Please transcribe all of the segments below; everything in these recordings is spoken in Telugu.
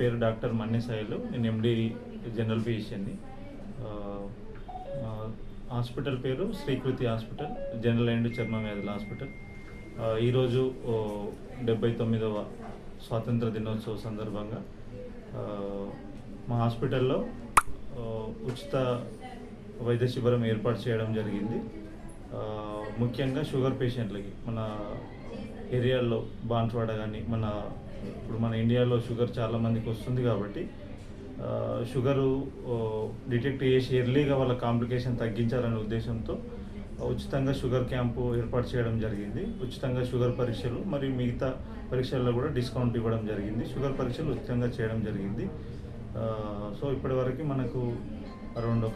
పేరు డాక్టర్ మన్నె సాయిలు. నేను ఎండి జనరల్ ఫిజిషియన్ని. హాస్పిటల్ పేరు శ్రీకృతి హాస్పిటల్, జనరల్ అండ్ చర్మ వ్యాధుల హాస్పిటల్. ఈరోజు 79వ స్వాతంత్ర దినోత్సవ సందర్భంగా మా హాస్పిటల్లో ఉచిత వైద్య శిబిరం ఏర్పాటు చేయడం జరిగింది. ముఖ్యంగా షుగర్ పేషెంట్లకి మన ఏరియాల్లో బాన్స్వాడ కానీ ఇప్పుడు మన ఇండియాలో షుగర్ చాలామందికి వస్తుంది కాబట్టి షుగరు డిటెక్ట్ చేసి ఎర్లీగా వాళ్ళ కాంప్లికేషన్ తగ్గించాలనే ఉద్దేశంతో ఉచితంగా షుగర్ క్యాంపు ఏర్పాటు చేయడం జరిగింది. ఉచితంగా షుగర్ పరీక్షలు మరియు మిగతా పరీక్షల్లో కూడా డిస్కౌంట్ ఇవ్వడం జరిగింది. షుగర్ పరీక్షలు ఉచితంగా చేయడం జరిగింది. సో ఇప్పటివరకు మనకు అరౌండ్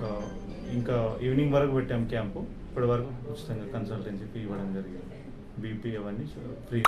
ఇంకా ఈవినింగ్ వరకు పెట్టాం క్యాంపు. ఇప్పటివరకు ఉచితంగా కన్సల్టెన్సీ ఇవ్వడం జరిగింది. బీపీ అవన్నీ ఫ్రీ.